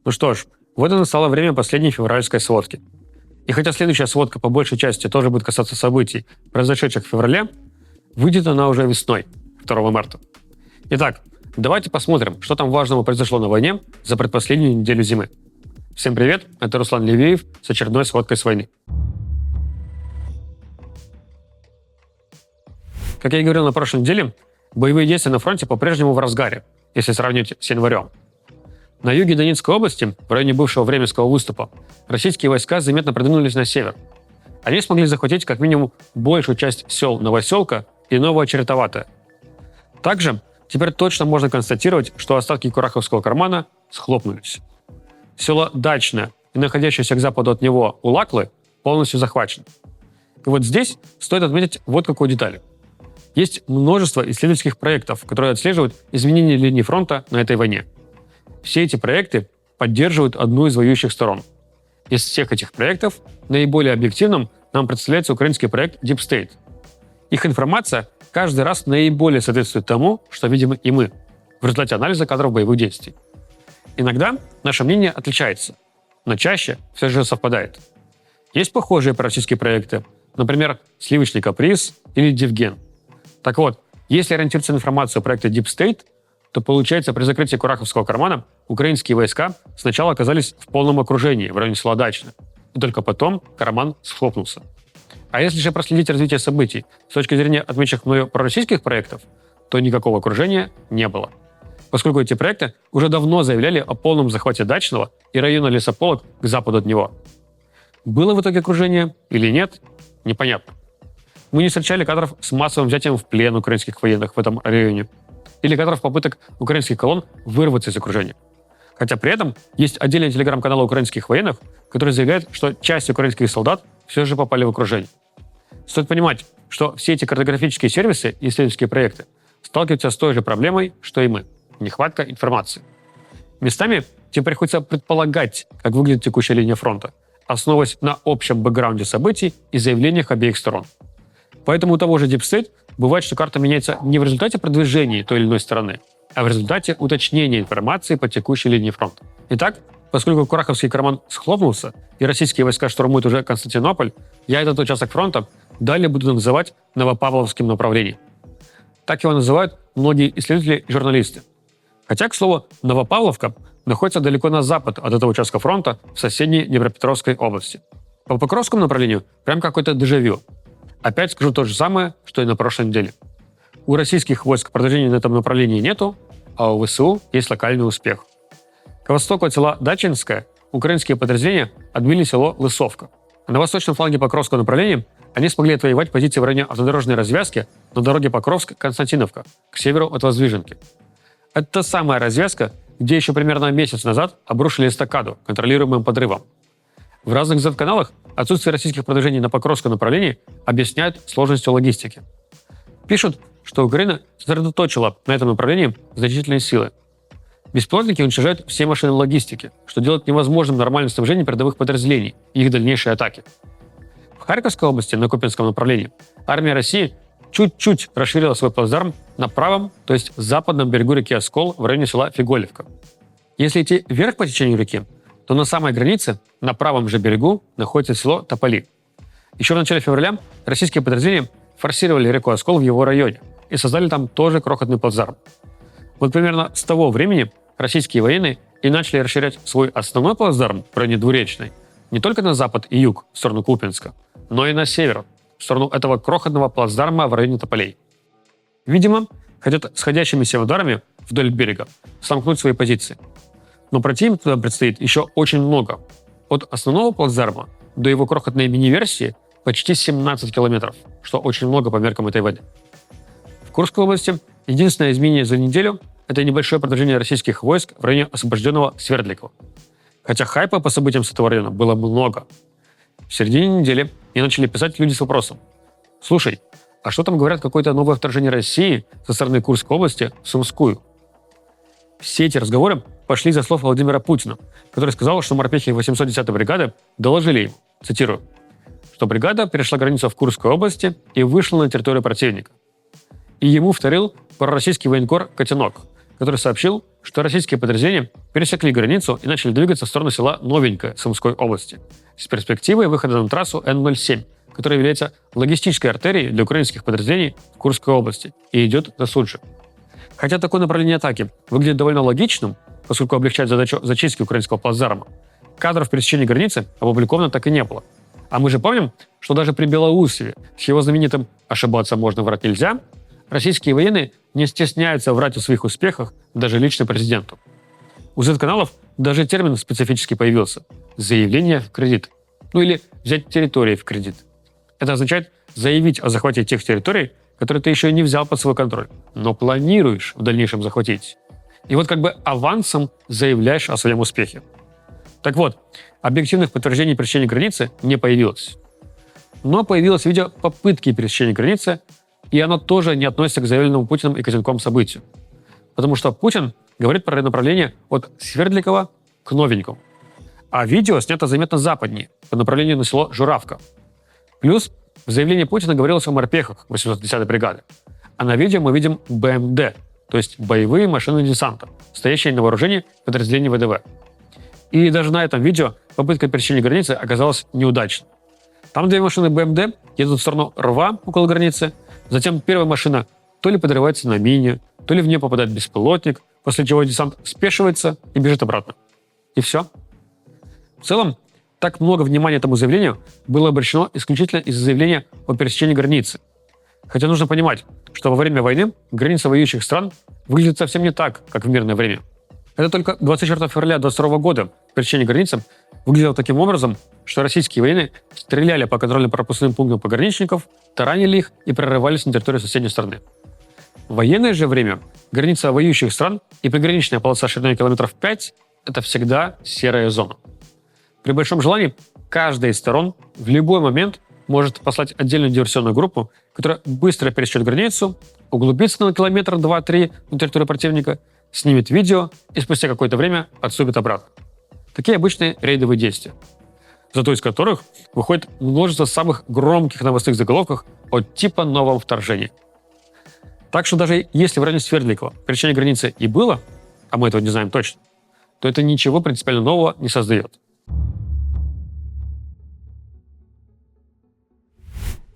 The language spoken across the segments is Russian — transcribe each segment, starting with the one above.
Ну что ж, вот и настало время последней февральской сводки. И хотя следующая сводка по большей части тоже будет касаться событий, произошедших в феврале, выйдет она уже весной, 2 марта. Итак, давайте посмотрим, что там важного произошло на войне за предпоследнюю неделю зимы. Всем привет, это Руслан Левиев с очередной сводкой с войны. Как я и говорил на прошлой неделе, боевые действия на фронте по-прежнему в разгаре, если сравнить с январем. На юге Донецкой области, в районе бывшего Временского выступа, российские войска заметно продвинулись на север. Они смогли захватить как минимум большую часть сел Новоселка и Новоочеретоватое. Также теперь точно можно констатировать, что остатки Кураховского кармана схлопнулись. Село Дачное и находящееся к западу от него Улаклы полностью захвачены. И вот здесь стоит отметить вот какую деталь. Есть множество исследовательских проектов, которые отслеживают изменения линии фронта на этой войне. Все эти проекты поддерживают одну из воюющих сторон. Из всех этих проектов наиболее объективным нам представляется украинский проект Deep State. Их информация каждый раз наиболее соответствует тому, что видим и мы, в результате анализа кадров боевых действий. Иногда наше мнение отличается, но чаще все же совпадает. Есть похожие пророссийские проекты, например, «Сливочный каприз» или «Дивген». Так вот, если ориентироваться на информацию проекта Deep State, то получается, при закрытии Кураховского кармана украинские войска сначала оказались в полном окружении в районе села Дачное, и только потом карман схлопнулся. А если же проследить развитие событий с точки зрения отмеченных мною пророссийских проектов, то никакого окружения не было. Поскольку эти проекты уже давно заявляли о полном захвате Дачного и района Лесополок к западу от него. Было в итоге окружение или нет, непонятно. Мы не встречали кадров с массовым взятием в плен украинских военных в этом районе или кадров попыток украинских колонн вырваться из окружения. Хотя при этом есть отдельный телеграм-канал украинских военных, который заявляет, что часть украинских солдат все же попали в окружение. Стоит понимать, что все эти картографические сервисы и исследовательские проекты сталкиваются с той же проблемой, что и мы – нехватка информации. Местами тебе приходится предполагать, как выглядит текущая линия фронта, основываясь на общем бэкграунде событий и заявлениях обеих сторон. Поэтому у того же Deep State бывает, что карта меняется не в результате продвижения той или иной стороны, а в результате уточнения информации по текущей линии фронта. Итак, поскольку Кураховский карман схлопнулся и российские войска штурмуют уже Константинополь, я этот участок фронта далее буду называть Новопавловским направлением. Так его называют многие исследователи и журналисты. Хотя, к слову, Новопавловка находится далеко на запад от этого участка фронта в соседней Днепропетровской области. По Покровскому направлению прям какой-то дежавю. Опять скажу то же самое, что и на прошлой неделе. У российских войск продвижения на этом направлении нету, а у ВСУ есть локальный успех. К востоку от села Дачинское украинские подразделения отбили село Лысовка. А на восточном фланге Покровского направления они смогли отвоевать позиции в районе автодорожной развязки на дороге Покровск-Константиновка, к северу от Воздвиженки. Это та самая развязка, где еще примерно месяц назад обрушили эстакаду, контролируемым подрывом. В разных Z-каналах отсутствие российских продвижений на Покровском направлении объясняют сложностью логистики. Пишут, что Украина сосредоточила на этом направлении значительные силы. Беспилотники уничтожают все машины логистики, что делает невозможным нормальное снабжение передовых подразделений и их дальнейшие атаки. В Харьковской области, на Купинском направлении, армия России чуть-чуть расширила свой плацдарм на правом, то есть западном берегу реки Оскол в районе села Фиголевка. Если идти вверх по течению реки, то на самой границе, на правом же берегу, находится село Тополи. Еще в начале февраля российские подразделения форсировали реку Оскол в его районе и создали там тоже крохотный плацдарм. Вот примерно с того времени российские военные и начали расширять свой основной плацдарм в районе Двуречной не только на запад и юг, в сторону Купинска, но и на север, в сторону этого крохотного плацдарма в районе Тополей. Видимо, хотят сходящимися ударами вдоль берега сомкнуть свои позиции. Но пройти им туда предстоит еще очень много. От основного плацдарма до его крохотной мини-версии почти 17 километров, что очень много по меркам этой войны. В Курской области единственное изменение за неделю – это небольшое продвижение российских войск в районе освобожденного Свердликова. Хотя хайпа по событиям с этого района было много. В середине недели мне начали писать люди с вопросом: «Слушай, а что там говорят, какое-то новое вторжение России со стороны Курской области в Сумскую?» Все эти разговоры пошли из-за слов Владимира Путина, который сказал, что морпехи 810-й бригады доложили ему, цитирую, что бригада перешла границу в Курской области и вышла на территорию противника. И ему вторил пророссийский военкор Котенок, который сообщил, что российские подразделения пересекли границу и начали двигаться в сторону села Новенькое Сумской области с перспективой выхода на трассу Н-07, которая является логистической артерией для украинских подразделений в Курской области и идет до Суджи. Хотя такое направление атаки выглядит довольно логичным, поскольку облегчает задачу зачистки украинского плацдарма, кадров пересечения границы опубликовано так и не было. А мы же помним, что даже при Белоусове с его знаменитым «ошибаться можно, врать нельзя» российские военные не стесняются врать о своих успехах даже лично президенту. У Z-каналов даже термин специфически появился – заявление в кредит. Ну или взять территории в кредит. Это означает заявить о захвате тех территорий, которые ты еще не взял под свой контроль, но планируешь в дальнейшем захватить. И вот как бы авансом заявляешь о своем успехе. Так вот, объективных подтверждений пересечения границы не появилось. Но появилось видео попытки пересечения границы, и оно тоже не относится к заявленному Путиным и Козенком событию. Потому что Путин говорит про направление от Свердликова к Новенькому. А видео снято заметно западнее, по направлению на село Журавка. Плюс в заявлении Путина говорилось о морпехах 810-й бригады. А на видео мы видим БМД, то есть боевые машины десанта, стоящие на вооружении подразделений ВДВ. И даже на этом видео попытка пересечения границы оказалась неудачной. Там две машины БМД едут в сторону рва около границы, затем первая машина то ли подрывается на мине, то ли в нее попадает беспилотник, после чего десант спешивается и бежит обратно. И все. В целом, так много внимания этому заявлению было обращено исключительно из-за заявления о пересечении границы. Хотя нужно понимать, что во время войны граница воюющих стран выглядит совсем не так, как в мирное время. Это только 24 февраля 2022 года пересечение границы выглядело таким образом, что российские военные стреляли по контрольно-пропускным пунктам пограничников, таранили их и прорывались на территорию соседней страны. В военное же время граница воюющих стран и приграничная полоса шириной километров 5 – это всегда серая зона. При большом желании каждая из сторон в любой момент может послать отдельную диверсионную группу, которая быстро пересечет границу, углубится на километр 2-3 на территорию противника, снимет видео и спустя какое-то время отступит обратно. Такие обычные рейдовые действия, зато из которых выходит множество самых громких новостных заголовков о типа новом вторжении. Так что даже если в районе Свердликова пересечение границы и было, а мы этого не знаем точно, то это ничего принципиально нового не создает.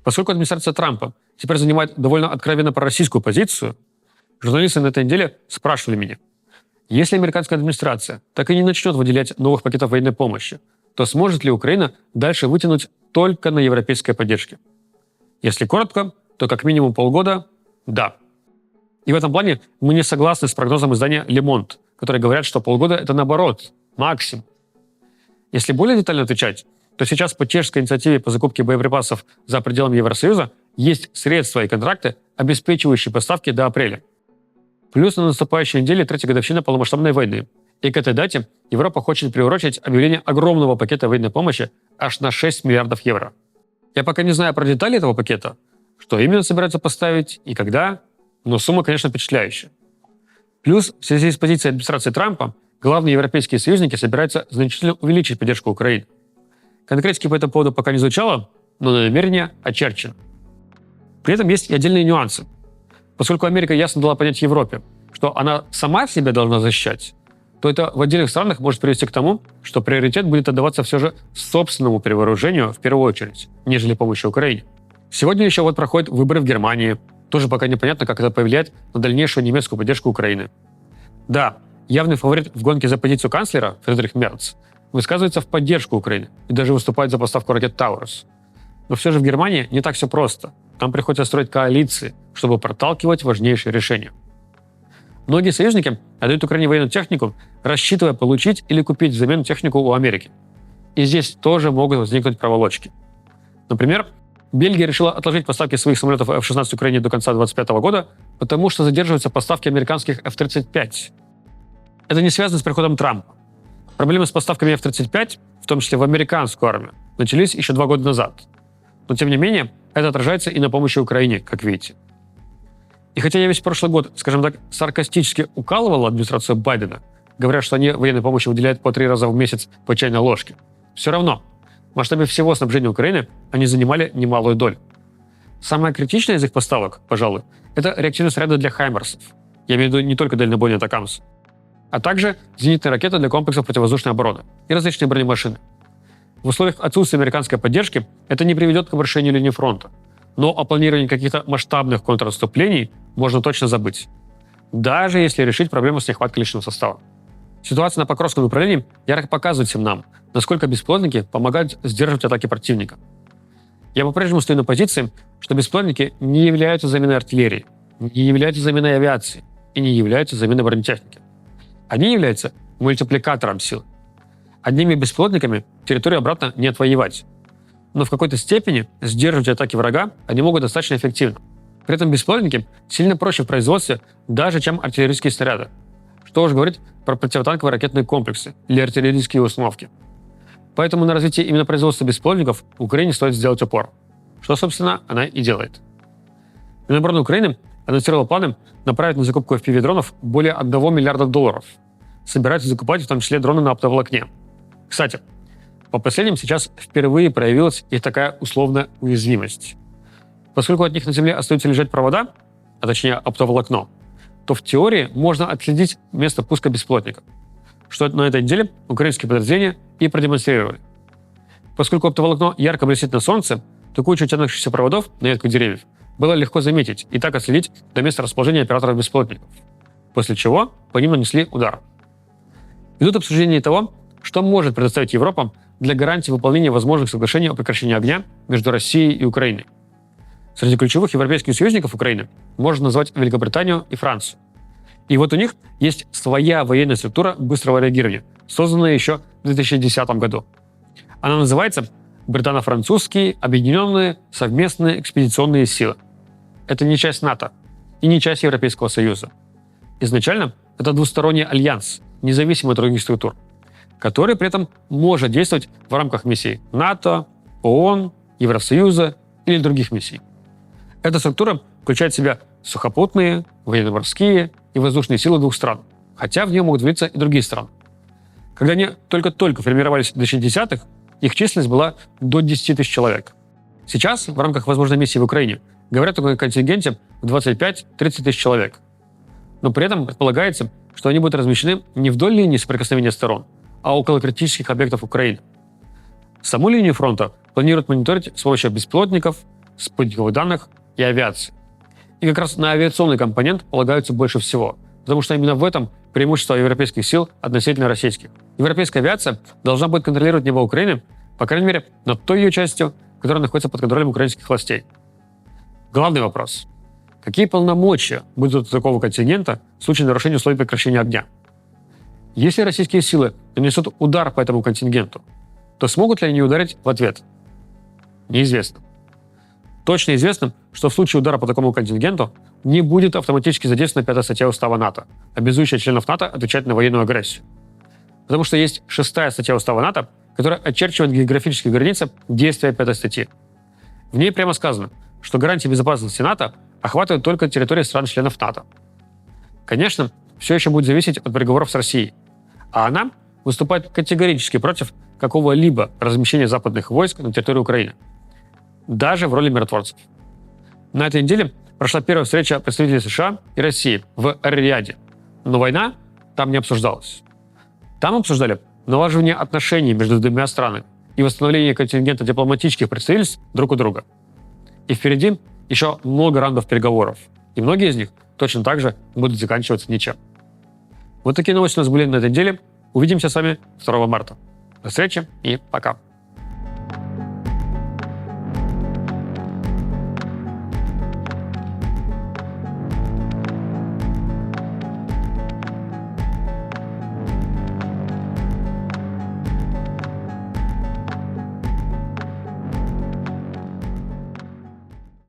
Поскольку администрация Трампа теперь занимает довольно откровенно пророссийскую позицию, журналисты на этой неделе спрашивали меня, если американская администрация так и не начнет выделять новых пакетов военной помощи, то сможет ли Украина дальше вытянуть только на европейской поддержке? Если коротко, то как минимум полгода – да. И в этом плане мы не согласны с прогнозом издания Le Monde, которые говорят, что полгода – это наоборот, максимум. Если более детально отвечать, то сейчас по чешской инициативе по закупке боеприпасов за пределами Евросоюза есть средства и контракты, обеспечивающие поставки до апреля. Плюс на наступающей неделе третья годовщина полномасштабной войны. И к этой дате Европа хочет приурочить объявление огромного пакета военной помощи аж на 6 миллиардов евро. Я пока не знаю про детали этого пакета, что именно собираются поставить и когда, но сумма, конечно, впечатляющая. Плюс в связи с позицией администрации Трампа главные европейские союзники собираются значительно увеличить поддержку Украины. Конкретики по этому поводу пока не звучало, но намерение очерчено. При этом есть и отдельные нюансы. Поскольку Америка ясно дала понять Европе, что она сама себя должна защищать, то это в отдельных странах может привести к тому, что приоритет будет отдаваться все же собственному перевооружению в первую очередь, нежели помощи Украине. Сегодня еще вот проходят выборы в Германии. Тоже пока непонятно, как это повлияет на дальнейшую немецкую поддержку Украины. Да, явный фаворит в гонке за позицию канцлера, Фридрих Мерц, высказывается в поддержку Украины и даже выступает за поставку ракет «Таурус». Но все же в Германии не так все просто. Там приходится строить коалиции, чтобы проталкивать важнейшие решения. Многие союзники отдают Украине военную технику, рассчитывая получить или купить взамен технику у Америки. И здесь тоже могут возникнуть проволочки. Например, Бельгия решила отложить поставки своих самолетов F-16 Украине до конца 2025 года, потому что задерживаются поставки американских F-35. Это не связано с приходом Трампа. Проблемы с поставками F-35, в том числе в американскую армию, начались еще 2 года назад. Но, тем не менее, это отражается и на помощи Украине, как видите. И хотя я весь прошлый год, скажем так, саркастически укалывал администрацию Байдена, говоря, что они военной помощи выделяют по 3 раза в месяц по чайной ложке, все равно в масштабе всего снабжения Украины они занимали немалую долю. Самое критичное из их поставок, пожалуй, это реактивные снаряды для «Хаймерсов». я имею в виду не только дальнобойный «Атакамс», а также зенитные ракеты для комплексов противовоздушной обороны и различные бронемашины. В условиях отсутствия американской поддержки это не приведет к обрушению линии фронта, но о планировании каких-то масштабных контрнаступлений можно точно забыть, даже если решить проблему с нехваткой личного состава. Ситуация на Покровском направлении ярко показывает всем нам, насколько беспилотники помогают сдерживать атаки противника. Я по-прежнему стою на позиции, что беспилотники не являются заменой артиллерии, не являются заменой авиации и не являются заменой бронетехники. Они являются мультипликатором сил. Одними беспилотниками территорию обратно не отвоевать. Но в какой-то степени сдерживать атаки врага они могут достаточно эффективно. При этом беспилотники сильно проще в производстве даже, чем артиллерийские снаряды. Что уж говорить про противотанковые ракетные комплексы или артиллерийские установки. Поэтому на развитие именно производства беспилотников Украине стоит сделать упор. Что, собственно, она и делает. Минобороны Украины анонсировала планы направить на закупку FPV-дронов более $1 миллиарда. Собираются закупать в том числе дроны на оптоволокне. Кстати, по последним сейчас впервые проявилась их такая условная уязвимость. Поскольку от них на Земле остаются лежать провода, а точнее оптоволокно, то в теории можно отследить место пуска беспилотника, что на этой неделе украинские подразделения и продемонстрировали. Поскольку оптоволокно ярко блестит на солнце, то кучу тянущихся проводов на ветках деревьев было легко заметить и так отследить до места расположения операторов беспилотников, после чего по ним нанесли удар. Идут обсуждения того, что может предоставить Европа для гарантии выполнения возможных соглашений о прекращении огня между Россией и Украиной. Среди ключевых европейских союзников Украины можно назвать Великобританию и Францию. И вот у них есть своя военная структура быстрого реагирования, созданная еще в 2010 году. Она называется Британо-французские объединенные совместные экспедиционные силы. Это не часть НАТО и не часть Европейского Союза. Изначально это двусторонний альянс, независимый от других структур, который при этом может действовать в рамках миссий НАТО, ООН, Евросоюза или других миссий. Эта структура включает в себя сухопутные, военно-морские и воздушные силы двух стран, хотя в нее могут влиться и другие страны. Когда они только-только формировались в 2010-х, их численность была до 10 тысяч человек. Сейчас, в рамках возможной миссии в Украине, говорят о контингенте в 25-30 тысяч человек. Но при этом предполагается, что они будут размещены не вдоль линии соприкосновения сторон, а около критических объектов Украины. Саму линию фронта планируют мониторить с помощью беспилотников, спутниковых данных и авиации. И как раз на авиационный компонент полагаются больше всего, потому что именно в этом преимущество европейских сил относительно российских. Европейская авиация должна будет контролировать небо Украины, по крайней мере, над той ее частью, которая находится под контролем украинских властей. Главный вопрос. Какие полномочия будут у такого контингента в случае нарушения условий прекращения огня? Если российские силы нанесут удар по этому контингенту, то смогут ли они ударить в ответ? Неизвестно. Точно известно, что в случае удара по такому контингенту не будет автоматически задействована 5-я статья Устава НАТО, обязующая членов НАТО отвечать на военную агрессию. Потому что есть 6-я статья Устава НАТО, которая очерчивает географические границы действия 5-й статьи. В ней прямо сказано, что гарантии безопасности НАТО охватывают только территории стран-членов НАТО. Конечно, все еще будет зависеть от переговоров с Россией, а она выступает категорически против какого-либо размещения западных войск на территории Украины, даже в роли миротворцев. На этой неделе прошла первая встреча представителей США и России в Эр-Рияде, но война там не обсуждалась. Там обсуждали налаживание отношений между двумя странами и восстановление контингента дипломатических представительств друг у друга. И впереди еще много раундов переговоров, и многие из них точно так же будут заканчиваться ничем. Вот такие новости у нас были на этой неделе. Увидимся с вами 2 марта. До встречи и пока.